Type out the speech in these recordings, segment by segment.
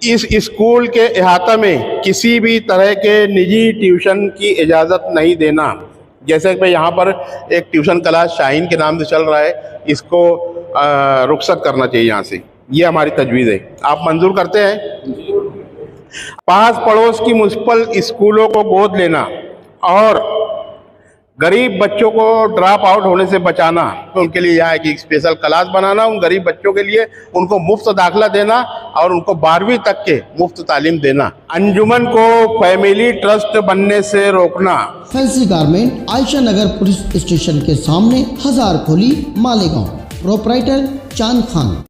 इस स्कूल के अहाता में किसी भी तरह के निजी ट्यूशन की इजाज़त नहीं देना। जैसे कि यहाँ पर एक ट्यूशन क्लास शाहीन के नाम से चल रहा है, इसको रुखसत करना चाहिए यहाँ से। ये हमारी तजवीज़ है। आप मंजूर करते हैं? पास पड़ोस की म्युनिसिपल स्कूलों को गोद लेना और गरीब बच्चों को ड्रॉप आउट होने से बचाना, तो उनके लिए यह है कि स्पेशल क्लास बनाना, उन गरीब बच्चों के लिए उनको मुफ्त दाखिला देना और उनको 12वीं तक के मुफ्त तालीम देना। अंजुमन को फैमिली ट्रस्ट बनने से रोकना। फैंसी गारमेंट आयशा नगर पुलिस स्टेशन के सामने, हजार खोली, मालेगांव। प्रोपराइटर चांद खान।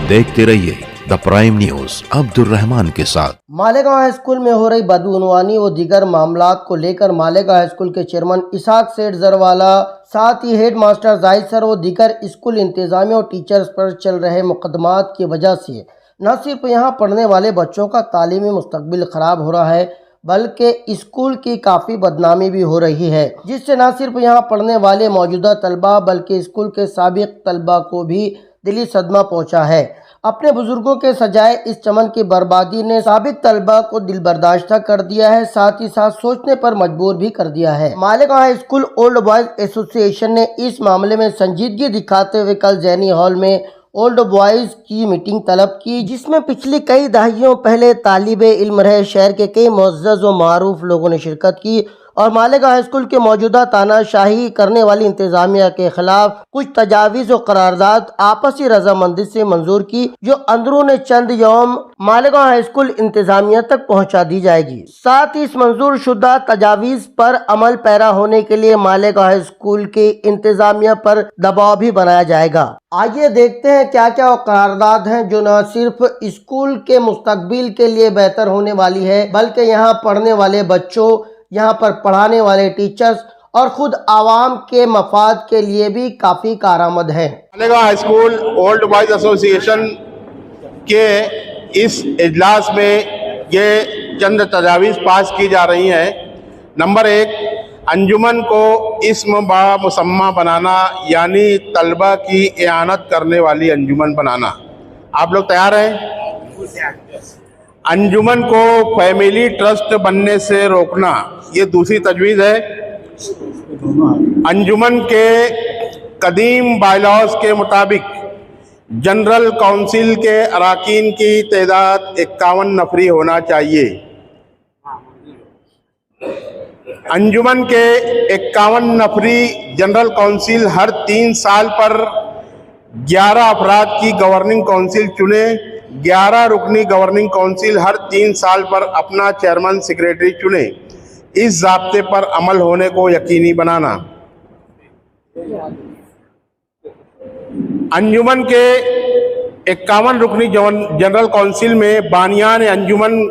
देखते रहिए the prime news Abdul Rahman के साथ। मालेगांव हाई स्कूल में हो रही बदउनवानी व दीगर मामलात को लेकर मालेगांव हाई स्कूल के चेयरमैन इसाक सेठ जरवाला, साथ ही हेड मास्टर जाहिद सर व दीगर स्कूल इंतजामिया और टीचर्स पर चल रहे मुकदमात की वजह से न सिर्फ यहाँ पढ़ने वाले बच्चों का तालीमी मुस्तकबिल खराब हो रहा है, बल्कि स्कूल की काफ़ी बदनामी भी हो रही है, जिससे न सिर्फ यहाँ पढ़ने वाले मौजूदा तलबा बल्कि स्कूल के साबिक तलबा को भी दिली सदमा पहुँचा है। अपने बुजुर्गों के सजाए इस चमन की बर्बादी ने साबिक तलबा को दिल बर्दाश्त कर दिया है, साथ ही साथ सोचने पर मजबूर भी कर दिया है। Malegaon high school old boys association ने इस मामले में संजीदगी दिखाते हुए कल जैनी हॉल में ओल्ड बॉयज की मीटिंग तलब की, जिसमें पिछली कई दहाइयों पहले तालिबे इल्म रहे शहर के कई मुअज़्ज़ज़ व मारूफ लोगों ने शिरकत की और मालेगांव हाई स्कूल के मौजूदा तानाशाही करने वाली इंतजामिया के खिलाफ कुछ तजावीज़ और करारदाद आपसी रजामंदी से मंजूर की, जो अंदरून चंद यौम मालेगांव हाई स्कूल इंतजामिया तक पहुंचा दी जाएगी। साथ ही इस मंजूर शुदा तजावीज़ पर अमल पैरा होने के लिए मालेगांव हाई स्कूल के इंतजामिया पर दबाव भी बनाया जाएगा। आइए देखते हैं क्या क्या वो करारदाद हैं जो न सिर्फ स्कूल के मुस्तकबिल के लिए बेहतर होने वाली है, बल्कि यहाँ पढ़ने वाले बच्चों, यहाँ पर पढ़ाने वाले टीचर्स और खुद आवाम के मफाद के लिए भी काफ़ी कारआमद है। Malegaon high school old boys association के इस इजलास में ये चंद तजावीज़ पास की जा रही हैं। नंबर 1, अंजुमन को इस्म बा मुसम्मा बनाना, यानी तलबा की इआनत करने वाली अंजुमन बनाना। आप लोग तैयार हैं? अंजुमन को फैमिली ट्रस्ट बनने से रोकना, ये दूसरी तजवीज़ है। अंजुमन के कदीम बायलॉज के मुताबिक जनरल काउंसिल के अराकीन की तादाद 51 नफरी होना चाहिए। अंजुमन के 51 नफरी जनरल काउंसिल हर 3 साल पर 11 अफराद की गवर्निंग काउंसिल चुने। 11 रुकनी गवर्निंग काउंसिल हर 3 साल पर अपना चेयरमैन सेक्रेटरी चुने। इस ज़ाब्ते पर अमल होने को यकीनी बनाना। अंजुमन के 51 रुकनी जनरल काउंसिल में बानियान अंजुमन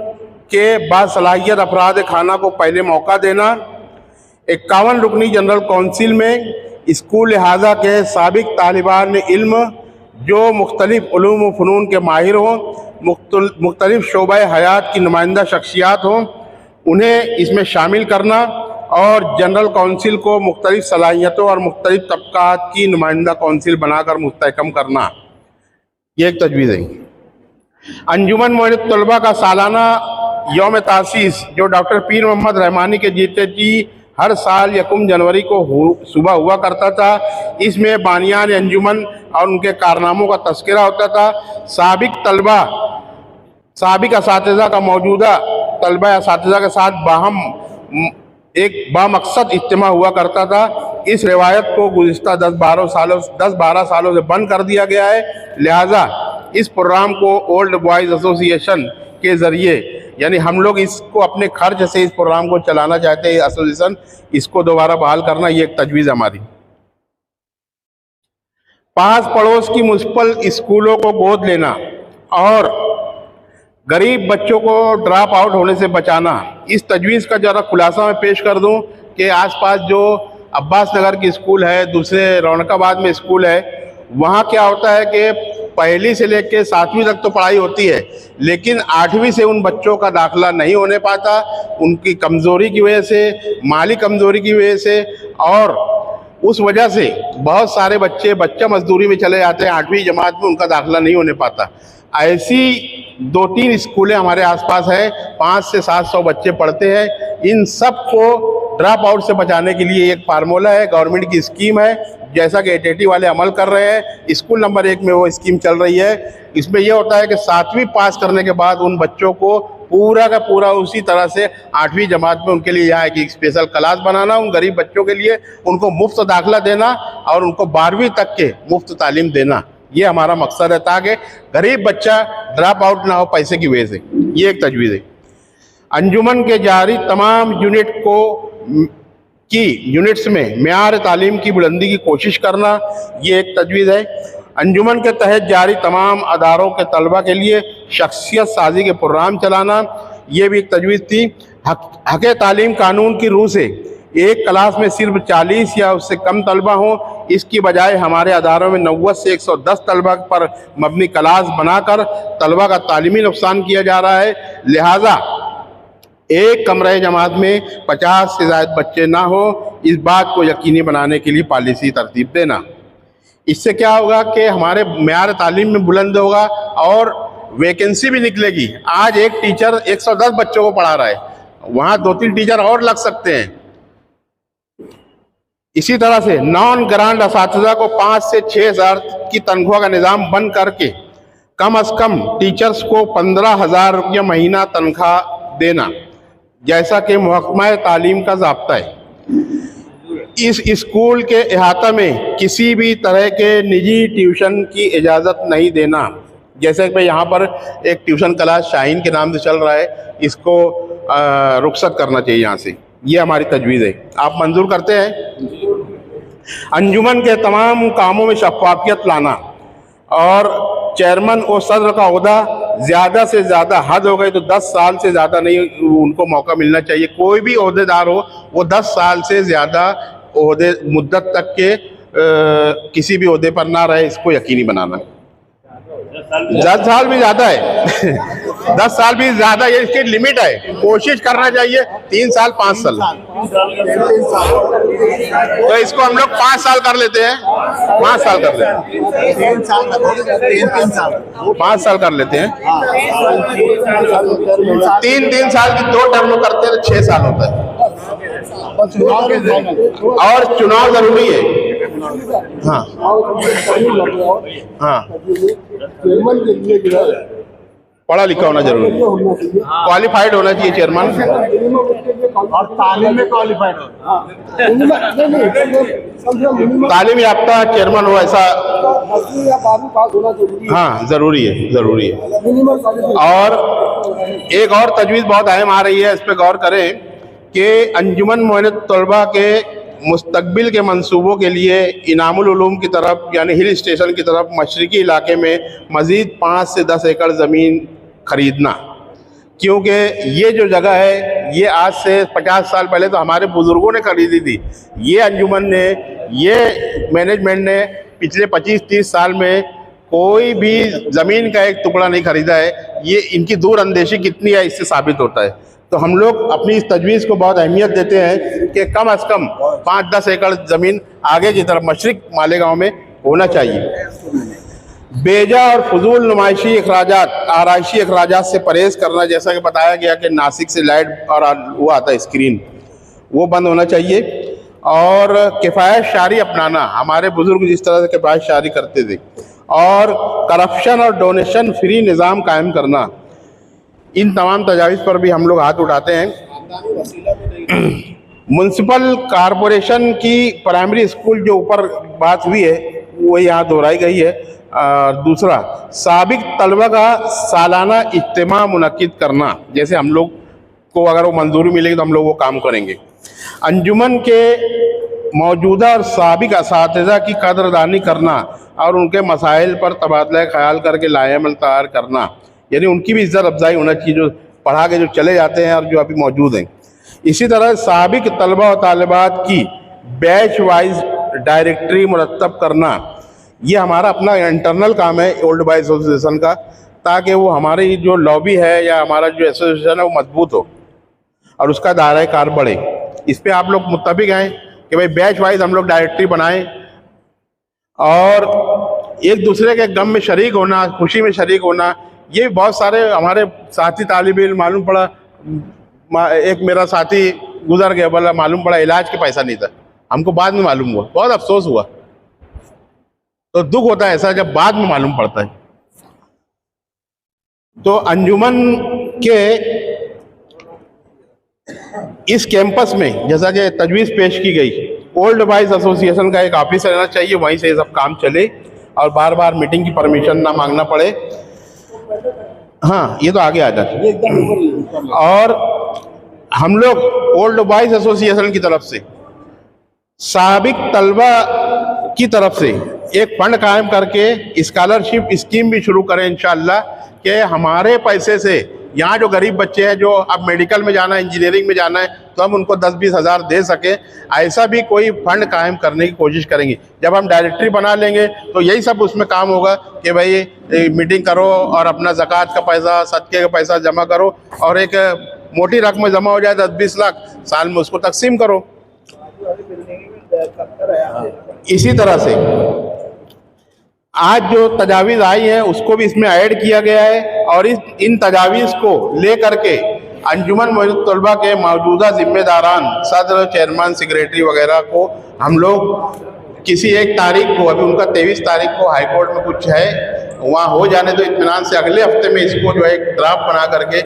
के बासलाहियत अफराद खाना को पहले मौका देना। 51 रुकनी जनरल काउंसिल में स्कूल लिहाजा के साबिक तालिबान इल्म जो मुख्तलिफ उलूम व फ़नून के माहिर हों, मुख्तलिफ शोबा हयात की नुमाइंदा शख्सियात हों, उन्हें इसमें शामिल करना और जनरल काउंसिल को मुख्तलिफ सलाहियतों और मुख्तलिफ तबक़ात की नुमाइंदा काउंसिल बनाकर मुस्तहकम करना। ये एक तजवीज़ है। अंजुमन मोइनुत तलबा का सालाना यौम तासीस जो डॉक्टर पीर मोहम्मद रहमानी के जीते जी हर साल 1 जनवरी को सुबह हुआ करता था। इसमें बानियान अंजुमन और उनके कारनामों का तस्करा होता था। साबिक तलबा, साबिक असातिज़ा का मौजूदा तलबा असातिज़ा के साथ बाहम एक बामकसद इज्तिमा हुआ करता था। इस रिवायत को गुज़िश्ता 10-12 सालों से बंद कर दिया गया है। लिहाजा इस प्रोग्राम को ओल्ड बॉयज़ एसोसिएशन के ज़रिए, यानी हम लोग इसको अपने खर्च से इस प्रोग्राम को चलाना चाहते हैं, एसोसिएशन इसको दोबारा बहाल करना, ये एक तजवीज़ हमारी। पास पड़ोस की म्युनिसिपल स्कूलों को गोद लेना और गरीब बच्चों को ड्रॉप आउट होने से बचाना। इस तजवीज़ का ज़रा खुलासा मैं पेश कर दूं कि आसपास जो अब्बास नगर की स्कूल है, दूसरे रौनकाबाद में स्कूल है, वहाँ क्या होता है कि पहली से लेकर 7वीं तक तो पढ़ाई होती है, लेकिन 8वीं से उन बच्चों का दाखिला नहीं होने पाता, उनकी कमज़ोरी की वजह से, माली कमज़ोरी की वजह से और उस वजह से बहुत सारे बच्चा मजदूरी में चले जाते हैं, 8वीं जमात में उनका दाखिला नहीं होने पाता। ऐसी 2-3 स्कूलें हमारे आसपास है, 500 से 700 बच्चे पढ़ते हैं। इन सब को ड्रॉप आउट से बचाने के लिए एक फार्मूला है, गवर्नमेंट की स्कीम है, जैसा कि एटीटी वाले अमल कर रहे हैं। स्कूल नंबर 1 में वो स्कीम चल रही है। इसमें यह होता है कि 7वीं पास करने के बाद उन बच्चों को पूरा का पूरा उसी तरह से 8वीं जमात में उनके लिए यहाँ एक स्पेशल क्लास बनाना, उन गरीब बच्चों के लिए उनको मुफ्त दाखिला देना और उनको 12वीं तक के मुफ्त तालीम देना, ये हमारा मकसद है, ताकि गरीब बच्चा ड्रॉप आउट ना हो पैसे की वजह से। ये एक तजवीज़ है। अंजुमन के जारी तमाम यूनिट्स में मेयार तालीम की बुलंदी की कोशिश करना, ये एक तजवीज़ है। अंजुमन के तहत जारी तमाम अदारों के तलबा के लिए शख्सियत साजी के प्रोग्राम चलाना, ये भी एक तजवीज़ थी। हक़ तालीम कानून की रूह से एक क्लास में सिर्फ 40 या उससे कम तलबा हों, इसकी बजाय हमारे अदारों में 90 से 110 तलबा पर मबनी क्लास बनाकर तलबा का तालीमी नुकसान किया जा रहा है। लिहाजा एक कमरे जमात में 50 से ज़ायद बच्चे ना हो, इस बात को यकीनी बनाने के लिए पॉलिसी तरतीब देना। इससे क्या होगा कि हमारे मेयार तालीम में बुलंद होगा और वैकेंसी भी निकलेगी। आज एक टीचर 110 बच्चों को पढ़ा रहा है, वहाँ 2-3 टीचर और लग सकते हैं। इसी तरह से नॉन ग्रांट असातिज़ा को 5 से 6 हज़ार की तनख्वाह का निज़ाम बंद करके कम अज़ कम टीचर्स को 15,000 रुपया महीना तनख्वाह देना, जैसा कि महकमा तालीम का ज़ाब्ता है। इस स्कूल के अहाता में किसी भी तरह के निजी ट्यूशन की इजाज़त नहीं देना। जैसे कि यहाँ पर एक ट्यूशन क्लास शाहीन के नाम से चल रहा है, इसको रुखसत करना चाहिए यहाँ से, ये हमारी तजवीज़ है। आप मंजूर करते हैं? अंजुमन के तमाम कामों में शफाफियत लाना और चेयरमैन और सदर का ओहदा ज़्यादा से ज़्यादा, हद हो गई तो 10 साल से ज़्यादा नहीं उनको मौका मिलना चाहिए। कोई भी ओहदेदार हो वो 10 साल से ज़्यादा ओहदे मुद्दत तक के किसी भी ओहदे पर ना रहे, इसको यकीनी बनाना। 10 साल भी ज़्यादा है 10 साल भी ज़्यादा, ये इसकी लिमिट है। कोशिश करना चाहिए 3 साल 5 साल, तो इसको हम लोग 5 साल कर लेते हैं, 5 साल कर लेते हैं, 5 साल कर लेते हैं। 3 साल की 2 टर्म करते हैं तो 6 साल होता है। और चुनाव जरूरी है। हाँ हाँ, पढ़ा लिखा होना जरूरी है, क्वालिफाइड होना चाहिए चेयरमैन, और तालीम में क्वालिफाइड हो, तालीम याफ्ता चेयरमैन हो, ऐसा हाँ जरूरी है। और एक और तजवीज़ बहुत अहम आ रही है, इस पर गौर करें कि अंजुमन मोइनत तलबा के मुस्तकबिल के मंसूबों के लिए इनामुल उलूम की तरफ यानी हिल स्टेशन की तरफ मशरकी इलाके में मज़ीद 5 से 10 एकड़ ज़मीन खरीदना, क्योंकि ये जो जगह है ये आज से 50 साल पहले तो हमारे बुज़ुर्गों ने खरीदी थी। ये अंजुमन ने, ये मैनेजमेंट ने पिछले 25-30 साल में कोई भी ज़मीन का एक टुकड़ा नहीं खरीदा है। ये इनकी दूरअंदेशी कितनी है इससे साबित होता है। तो हम लोग अपनी इस तजवीज़ को बहुत अहमियत देते हैं कि कम अज़ कम 5-10 एकड़ ज़मीन आगे की तरफ मशरिक मालेगांव में होना चाहिए। बेजा और फजूल नुमाइशी अखराजात, आराइशी अखराजात से परहेज़ करना, जैसा कि बताया गया कि नासिक से लाइट और वो आता है स्क्रीन, वो बंद होना चाहिए। और किफ़ायत शारी अपनाना, हमारे बुज़ुर्ग जिस तरह से किफ़ायत शारी करते थे, और करप्शन और डोनेशन फ्री निज़ाम कायम करना, इन तमाम तजावीज़ पर भी हम लोग हाथ उठाते हैं। म्युनिसिपल कॉरपोरेशन की प्राइमरी स्कूल जो ऊपर बात हुई है वो यहाँ दोहराई गई है। दूसरा, साबिक तलबा का सालाना इज्तिमा मुनक्किद करना, जैसे हम लोग को अगर वो मंजूरी मिलेगी तो हम लोग वो काम करेंगे। अंजुमन के मौजूदा और साबिक असातिज़ा की कदरदानी करना और उनके मसाइल पर तबादला ख्याल करके लाएमल तैयार करना, यानी उनकी भी इज्जत अफजाई होना चाहिए जो पढ़ा के जो चले जाते हैं और जो अभी मौजूद हैं। इसी तरह साबिक तलबा और तालिबात की बैच वाइज डायरेक्टरी मुरतब करना, ये हमारा अपना इंटरनल काम है ओल्ड बॉय एसोसिएशन का, ताकि वो हमारी जो लॉबी है या हमारा जो एसोसिएशन है वो मजबूत हो और उसका दायरा कार बढ़े। इस पर आप लोग मुत्तफिक हैं कि भाई बैच वाइज हम लोग डायरेक्टरी बनाएं और एक दूसरे के गम में शरीक होना, खुशी में शरीक होना। ये बहुत सारे हमारे साथी तालिब इल्म मालूम पड़ा, एक मेरा साथी गुजर गया, बोला मालूम पड़ा इलाज के पैसा नहीं था, हमको बाद में मालूम हुआ, बहुत अफसोस हुआ। तो दुख होता है ऐसा जब बाद में मालूम पड़ता है। तो अंजुमन के इस कैंपस में जैसा कि तजवीज़ पेश की गई, ओल्ड बॉयज़ एसोसिएशन का एक ऑफिस रहना चाहिए, वहीं से ये सब काम चले और बार बार मीटिंग की परमिशन ना मांगना पड़े। हाँ, ये तो आगे आ जाता। और हम लोग ओल्ड बॉयज़ एसोसिएशन की तरफ से साबिक तलबा की तरफ से एक फंड कायम करके स्कॉलरशिप स्कीम भी शुरू करें इंशाअल्लाह, कि हमारे पैसे से यहाँ जो गरीब बच्चे हैं जो अब मेडिकल में जाना है, इंजीनियरिंग में जाना है, तो हम उनको 10-20 हज़ार दे सकें। ऐसा भी कोई फंड कायम करने की कोशिश करेंगे। जब हम डायरेक्टरी बना लेंगे तो यही सब उसमें काम होगा कि भाई मीटिंग करो और अपना ज़कात का पैसा, सदक़े का पैसा जमा करो और एक मोटी रकम जमा हो जाए 10-20 लाख, साल में उसको तकसीम करो। इसी तरह से आज जो तजावीज़ आई है उसको भी इसमें ऐड किया गया है और इन तजावीज़ को लेकर के अंजुमन मौजूद तलबा के मौजूदा जिम्मेदारान, सदर, चेयरमैन, सेक्रेटरी वगैरह को हम लोग किसी एक तारीख को, अभी उनका 23 तारीख को हाई कोर्ट में कुछ है, वहाँ हो जाने तो इत्मीनान से अगले हफ्ते में इसको जो है एक ड्राफ्ट बना करके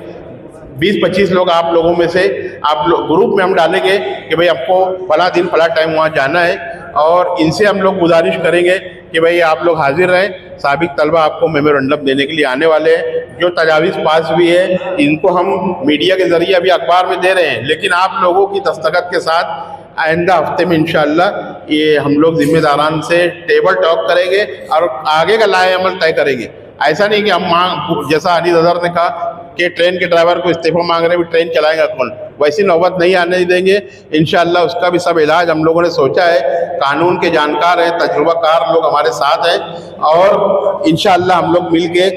20-25 लोग आप लोगों में से आप लोग ग्रुप में हम डालेंगे कि भाई आपको फला दिन फला टाइम वहाँ जाना है और इनसे हम लोग गुजारिश करेंगे कि भाई आप लोग हाजिर रहें। साबिक तलबा आपको मेमोरेंडम देने के लिए आने वाले हैं। जो तजावीज़ पास हुई है इनको हम मीडिया के ज़रिए अभी अखबार में दे रहे हैं, लेकिन आप लोगों की दस्तखत के साथ आइंदा हफ्ते में इंशाअल्लाह ये हम लोग जिम्मेदारान से टेबल टॉक करेंगे और आगे का लाए अमल तय करेंगे। ऐसा नहीं कि हम जैसा अली अजहर ने कहा कि ट्रेन के ड्राइवर को इस्तीफा मांग रहे हैं, ट्रेन चलाएगा कौन, वैसी नौबत नहीं आने देंगे इंशाअल्लाह। उसका भी सब इलाज हम लोगों ने सोचा है, कानून के जानकार हैं, तजुर्बाकार लोग हमारे साथ हैं और इंशाअल्लाह हम लोग मिल के